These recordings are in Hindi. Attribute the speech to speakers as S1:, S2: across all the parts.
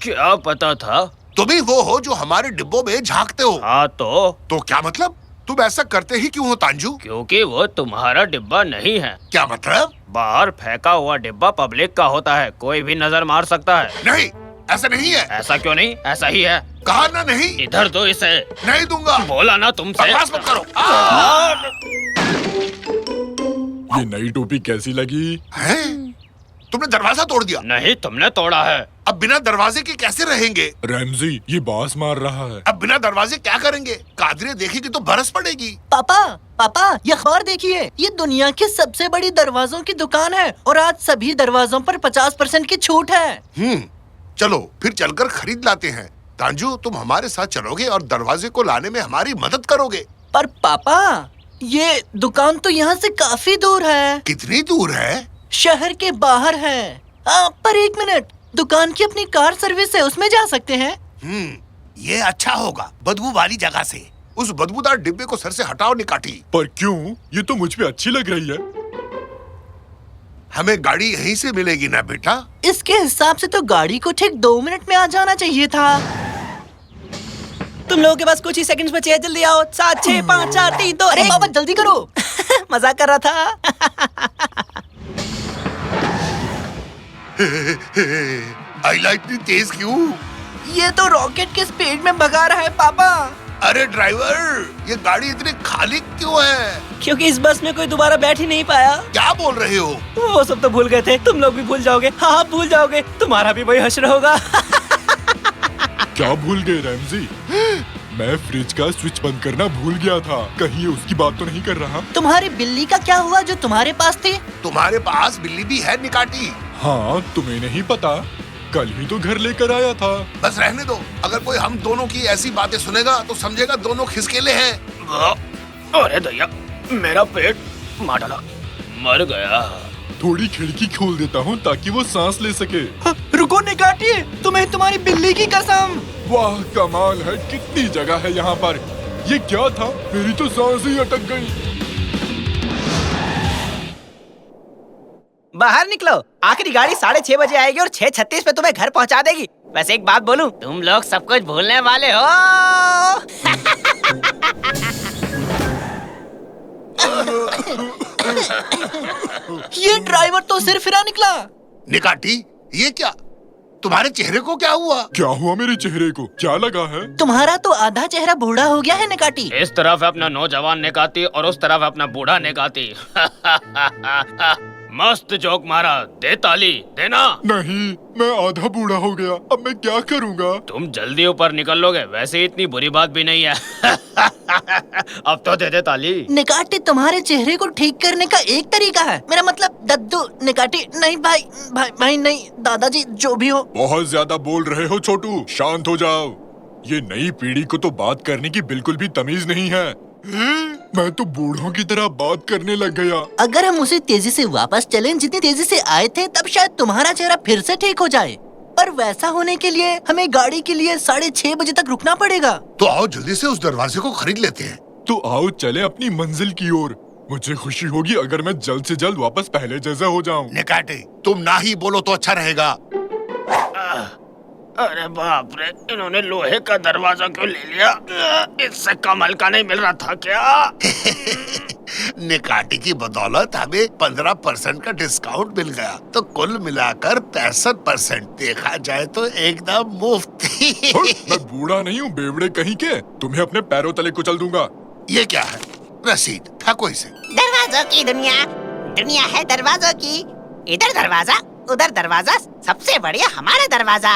S1: क्या पता था?
S2: तुम ही वो हो जो हमारे डिब्बों में झांकते हो।
S1: हाँ
S2: तो क्या मतलब? तुम ऐसा करते ही क्यों हो तांजू?
S1: क्योंकि वो तुम्हारा डिब्बा नहीं है।
S2: क्या मतलब?
S1: बाहर फेंका हुआ डिब्बा पब्लिक का होता है, कोई भी नजर मार सकता है।
S2: नहीं, ऐसा नहीं है।
S1: ऐसा क्यों नहीं? ऐसा ही है।
S2: कहा ना नहीं।
S1: इधर दो इसे।
S2: नहीं दूंगा।
S1: बोला ना तुमसे।
S2: बकवास मत करो।
S3: ये नई टोपी कैसी लगी?
S2: हैं? तुमने दरवाजा तोड़ दिया।
S1: नहीं, तुमने तोड़ा है।
S2: अब बिना दरवाजे के कैसे रहेंगे?
S3: रैमजी, ये बास मार रहा है।
S2: अब बिना दरवाजे क्या करेंगे? कादरे देखेगी तो बरस पड़ेगी।
S4: पापा पापा, ये अखबार देखिए, ये दुनिया की सबसे बड़ी दरवाजों की दुकान है और आज सभी दरवाजों पर 50% की छूट है।
S2: चलो फिर चलकर खरीद लाते हैं। तांजू, तुम हमारे साथ चलोगे और दरवाजे को लाने में हमारी मदद करोगे।
S4: पर पापा, ये दुकान तो यहाँ से काफी दूर है।
S2: कितनी दूर है?
S4: शहर के बाहर है। पर एक मिनट, दुकान की अपनी कार सर्विस है, उसमें जा सकते हैं।
S2: ये अच्छा होगा, बदबू वाली जगह से। उस बदबूदार डिब्बे को सर से हटाओ निकाटी।
S3: पर क्यों? ये तो मुझ पे अच्छी लग रही है।
S2: हमें गाड़ी यहीं से मिलेगी ना बेटा?
S4: इसके हिसाब से तो गाड़ी को ठीक 2 मिनट में आ जाना चाहिए था।
S5: तुम लोगों के पास कुछ ही सेकंड्स बचे हैं, जल्दी आओ। 7, 6, 5, 4, 3, 2,
S4: अरे पापा जल्दी करो।
S5: मजाक कर रहा था।
S2: हाईलाइट इतनी तेज क्यों?
S4: ये तो रॉकेट के स्पीड में भगा रहा है पापा।
S2: अरे ड्राइवर, ये गाड़ी इतनी खाली क्यों है?
S5: क्योंकि इस बस में कोई दोबारा बैठ ही नहीं पाया।
S2: क्या बोल रहे हो?
S5: वो सब तो भूल गए थे, तुम लोग भी भूल जाओगे। हाँ, भूल जाओगे, तुम्हारा भी वही हश्र होगा।
S3: क्या भूल गए रैमजी? मैं फ्रिज का स्विच बंद करना भूल गया था। कहीं ये उसकी बात तो नहीं कर रहा?
S4: तुम्हारी बिल्ली का क्या हुआ जो तुम्हारे पास थी?
S2: तुम्हारे पास बिल्ली भी है निकाटी?
S3: हाँ, तुम्हें नहीं पता? कल ही तो घर लेकर आया था।
S2: बस रहने दो। अगर कोई हम दोनों की ऐसी बातें सुनेगा तो समझेगा दोनों खिसकेले हैं।
S1: अरे दया, मेरा पेट मार डाला, मर गया।
S3: थोड़ी खिड़की खोल देता हूँ ताकि वो सांस ले सके।
S4: रुको निकाटी, तुम्हें तुम्हारी बिल्ली की कसम।
S3: वाह, कमाल है, कितनी जगह है यहाँ पर। ये क्या था? मेरी तो सांस ही अटक गई।
S5: बाहर निकलो, आखिरी गाड़ी 6:30 बजे आएगी और 6:36 पे तुम्हें घर पहुंचा देगी। वैसे एक बात बोलूं, तुम लोग सब कुछ भूलने वाले हो।
S4: ये ड्राइवर तो सिर फिरा निकला।
S2: निकाटी, ये क्या? तुम्हारे चेहरे को क्या हुआ?
S3: क्या हुआ मेरे चेहरे को? क्या लगा है?
S4: तुम्हारा तो आधा चेहरा बूढ़ा हो गया है निकाटी।
S1: इस तरफ अपना नौजवान निकाती और उस तरफ अपना बूढ़ा निकाती। मस्त जोक मारा, दे ताली, देना।
S3: नहीं, मैं आधा बूढ़ा हो गया, अब मैं क्या करूँगा?
S1: तुम जल्दी ऊपर निकल लोगे, वैसे इतनी बुरी बात भी नहीं है। अब तो दे दे ताली।
S4: निकाटी, तुम्हारे चेहरे को ठीक करने का एक तरीका है। मेरा मतलब दद्दू। निकाटी नहीं भाई, भाई नहीं, दादाजी जो भी हो।
S3: बहुत ज्यादा बोल रहे हो छोटू, शांत हो जाओ। ये नई पीढ़ी को तो बात करने की बिल्कुल भी तमीज नहीं है। मैं तो बूढ़ों की तरह बात करने लग गया।
S4: अगर हम उसी तेजी से वापस चलें जितनी तेजी से आए थे, तब शायद तुम्हारा चेहरा फिर से ठीक हो जाए। पर वैसा होने के लिए हमें गाड़ी के लिए 6:30 बजे तक रुकना पड़ेगा।
S2: तो आओ जल्दी से उस दरवाजे को खरीद लेते हैं।
S3: तो आओ चले अपनी मंजिल की ओर। मुझे खुशी होगी अगर मैं जल्द से जल्द वापस पहले जैसा हो जाऊं।
S2: निकाटे, तुम ना ही बोलो तो अच्छा रहेगा।
S1: अरे बाप रे, इन्होंने लोहे का दरवाजा क्यों ले लिया? इससे कम हल्का नहीं मिल रहा था क्या?
S2: निकाटी की बदौलत हमें 15% का डिस्काउंट मिल गया, तो कुल मिलाकर 65%। देखा जाए तो एकदम मुफ्त।
S3: मैं बूढ़ा नहीं हूँ बेवड़े कहीं के, तुम्हें अपने पैरों तले कुचल दूंगा।
S2: ये क्या है? रसीद, फेंको इसे।
S6: दरवाजों की दुनिया, दुनिया है दरवाजों की। इधर दरवाजा, उधर दरवाजा, सबसे बढ़िया हमारा दरवाजा।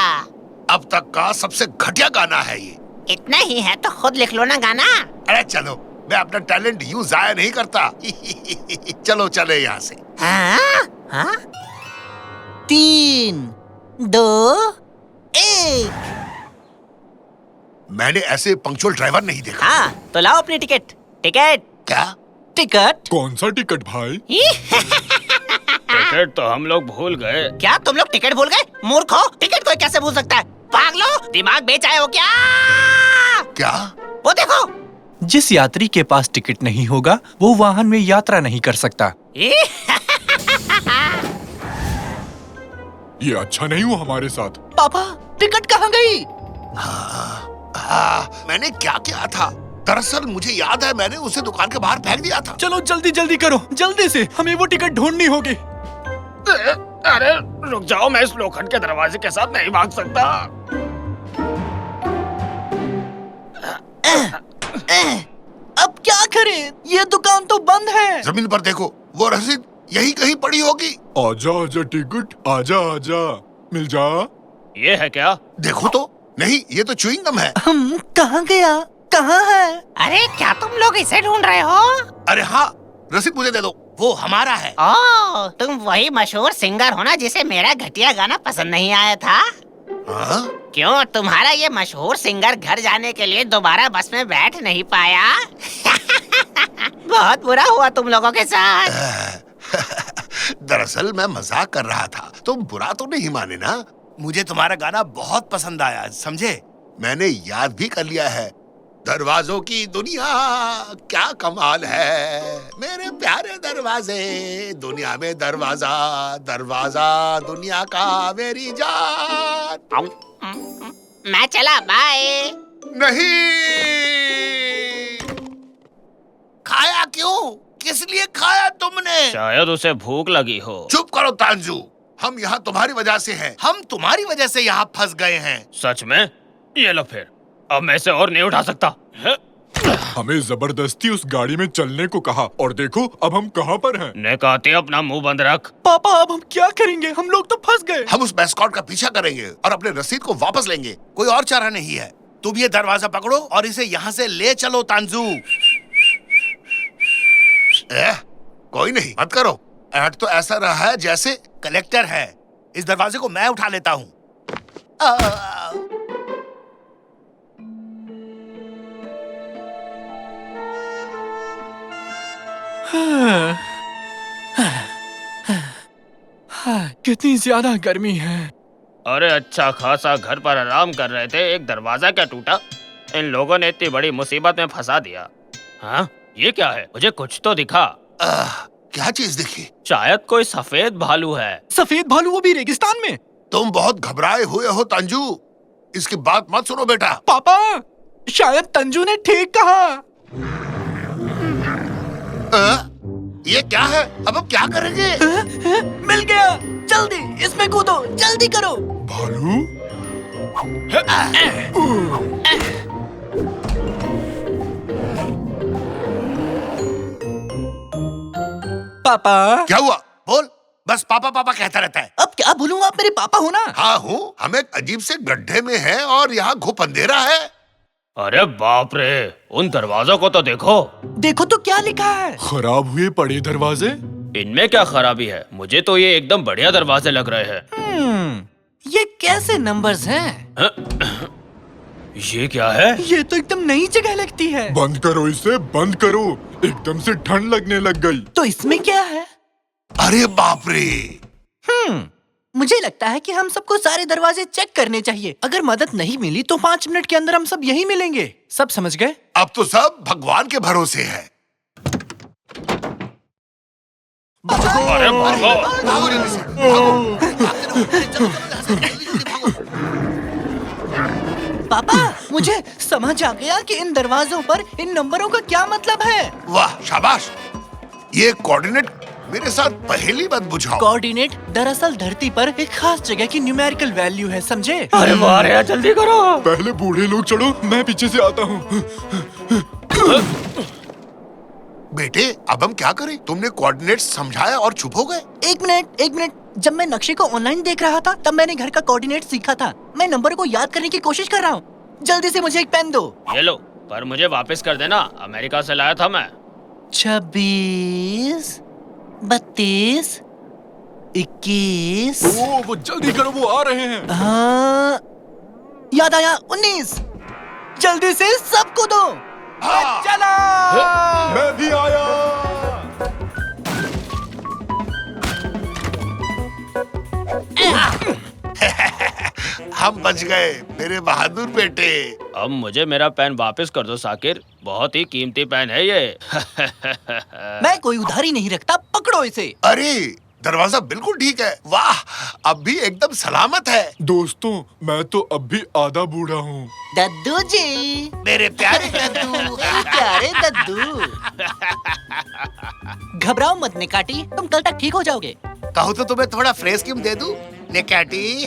S2: अब तक का सबसे घटिया गाना है ये।
S6: इतना ही है तो खुद लिख लो ना गाना।
S2: अरे चलो, मैं अपना टैलेंट यूं जाया नहीं करता। चलो चले यहाँ से।
S6: हाँ? हाँ?
S4: 3, 2, 1।
S2: मैंने ऐसे पंक्चुअल ड्राइवर नहीं देखा।
S5: हाँ, तो लाओ अपनी टिकट। टिकट
S2: क्या?
S4: टिकट?
S3: कौन सा टिकट भाई?
S1: टिकट तो हम लोग भूल गए।
S6: क्या तुम लोग टिकट भूल गए? मूर्ख हो, टिकट कोई कैसे भूल सकता है? पागलो, दिमाग बेच आए हो क्या?
S2: क्या?
S6: वो देखो।
S7: जिस यात्री के पास टिकट नहीं होगा वो वाहन में यात्रा नहीं कर सकता।
S3: ये अच्छा नहीं हुआ हमारे साथ।
S4: पापा, टिकट कहाँ गई?
S2: मैंने क्या किया था? दरअसल मुझे याद है मैंने उसे दुकान के बाहर फेंक दिया था।
S7: चलो जल्दी जल्दी करो, जल्दी से, हमें वो टिकट ढूंढनी होगी।
S1: अरे रुक जाओ, मैं इस लोखंड के दरवाजे के साथ नहीं भाग सकता।
S4: अब क्या करें? ये दुकान तो बंद है।
S2: जमीन पर देखो, वो रसीद यही कहीं पड़ी होगी।
S3: आजा आजा टिकट, आजा आजा, मिल जा।
S1: ये है क्या?
S2: देखो तो, नहीं ये तो च्युइंग गम है।
S4: कहाँ गया? कहाँ है?
S6: अरे क्या तुम लोग इसे ढूंढ रहे हो?
S2: अरे हाँ, रसीद मुझे दे दो, वो हमारा है।
S6: ओह, तुम वही मशहूर सिंगर हो ना जिसे मेरा घटिया गाना पसंद नहीं आया था?
S2: हाँ?
S6: क्यों तुम्हारा ये मशहूर सिंगर घर जाने के लिए दोबारा बस में बैठ नहीं पाया? बहुत बुरा हुआ तुम लोगों के साथ।
S2: दरअसल मैं मजाक कर रहा था, तुम बुरा तो नहीं माने ना? मुझे तुम्हारा गाना बहुत पसंद आया, समझे? मैंने याद भी कर लिया है। दरवाजों की दुनिया क्या कमाल है, मेरे प्यारे दरवाजे, दुनिया में दरवाजा, दरवाजा दुनिया का मेरी जान।
S6: मैं चला, बाय।
S2: नहीं, खाया क्यों? किस लिए खाया तुमने?
S1: शायद उसे भूख लगी हो।
S2: चुप करो तांजू, हम यहाँ तुम्हारी वजह से हैं। हम तुम्हारी वजह से यहाँ फंस गए हैं।
S1: सच में? ये लो फिर, अब मैं इसे और नहीं उठा सकता।
S3: हमें जबरदस्ती उस गाड़ी में चलने को कहा, और देखो अब हम कहाँ पर हैं।
S1: नेकाती, अपना मुंह बंद रख।
S7: पापा अब हम क्या करेंगे? हम लोग तो फंस गए।
S2: हम उस मैस्कॉट का पीछा करेंगे और अपने रसीद को वापस लेंगे। कोई और चारा नहीं है। तुम ये दरवाजा पकड़ो और इसे यहाँ से ले चलो तांजू। कोई नहीं, मत करो। ऐड तो ऐसा रहा है जैसे कलेक्टर है। इस दरवाजे को मैं उठा लेता हूँ।
S7: कितनी ज्यादा गर्मी है।
S1: अरे अच्छा खासा घर पर आराम कर रहे थे, एक दरवाजा क्या टूटा? इन लोगों ने इतनी बड़ी मुसीबत में फंसा दिया। हाँ, ये क्या है? मुझे कुछ तो दिखा।
S2: क्या चीज दिखी?
S1: शायद कोई सफेद भालू है।
S7: सफेद भालू, वो भी रेगिस्तान में।
S2: तुम बहुत घबराए हुए हो तांजू, इसकी बात मत सुनो बेटा।
S7: पापा शायद तंजू ने ठीक कहा।
S2: ये क्या है? अब हम क्या करेंगे?
S4: मिल गया, जल्दी इसमें कूदो, जल्दी करो।
S3: भालू?
S7: पापा
S2: क्या हुआ? बोल। बस पापा पापा कहता रहता है।
S4: अब क्या बोलूं, आप मेरे पापा हो ना?
S2: हाँ हूँ। हम एक अजीब से गड्ढे में हैं और यहाँ घुप अंधेरा है।
S1: अरे बाप रे, उन दरवाजों को तो देखो।
S4: देखो तो क्या लिखा है।
S3: खराब हुए पड़े दरवाजे।
S1: इनमें क्या खराबी है? मुझे तो ये एकदम बढ़िया दरवाजे लग रहे हैं।
S4: ये कैसे नंबर्स हैं?
S1: ये क्या है?
S7: ये तो एकदम नई जगह लगती है।
S3: बंद करो इसे, बंद करो। एकदम से ठंड लगने लग गई।
S4: तो इसमें क्या है?
S2: अरे बाप रे।
S4: मुझे लगता है कि हम सबको सारे दरवाजे चेक करने चाहिए। अगर मदद नहीं मिली तो 5 मिनट के अंदर हम सब यहीं मिलेंगे। सब समझ गए?
S2: अब तो सब भगवान के भरोसे है।
S1: अरे भागो।
S2: भागो जल्दी से, भागो। चलो, जल्दी भागो।
S4: पापा मुझे समझ आ गया कि इन दरवाजों पर इन नंबरों का क्या मतलब है।
S2: वाह शाबाश। ये कोऑर्डिनेट मेरे साथ पहेली मत बुझाओ।
S4: कोऑर्डिनेट दरअसल धरती पर एक खास जगह की न्यूमेरिकल वैल्यू है, समझे?
S1: अरे वाह रे, जल्दी करो।
S3: पहले बूढ़े लोग चढ़ो, मैं पीछे से आता हूँ।
S2: बेटे अब हम क्या करें? तुमने कोऑर्डिनेट समझाया और चुप हो गए।
S4: एक मिनट। जब मैं नक्शे को ऑनलाइन देख रहा था तब मैंने घर का कोऑर्डिनेट सीखा था। मैं नंबर को याद करने की कोशिश कर रहा हूँ। जल्दी से मुझे एक पेन दो।
S1: ये लो, पर मुझे वापस कर देना, अमेरिका से लाया था मैं।
S4: 26, 32, 21।
S3: ओ, वो जल्दी करो, वो आ रहे हैं।
S4: हाँ, याद आया, 19। जल्दी से सबको दो।
S2: हाँ।
S4: चला।
S3: मैं भी आया।
S2: हम बच गए मेरे बहादुर बेटे।
S1: अब मुझे मेरा पेन वापस कर दो साकिर, बहुत ही कीमती पेन है ये।
S4: मैं कोई उधारी नहीं रखता, पकड़ो इसे।
S2: अरे दरवाजा बिल्कुल ठीक है। वाह, अब भी एकदम सलामत है।
S3: दोस्तों, मैं तो अब भी आधा बूढ़ा हूँ।
S4: दद्दू जी,
S2: मेरे प्यारे दद्दू।
S4: प्यारे दद्दू। घबराओ मत निकाटी, तुम कल तक ठीक हो जाओगे।
S2: कहूँ तो तुम्हें थोड़ा फ्रेश क्रीम दे दूं, निकाटी?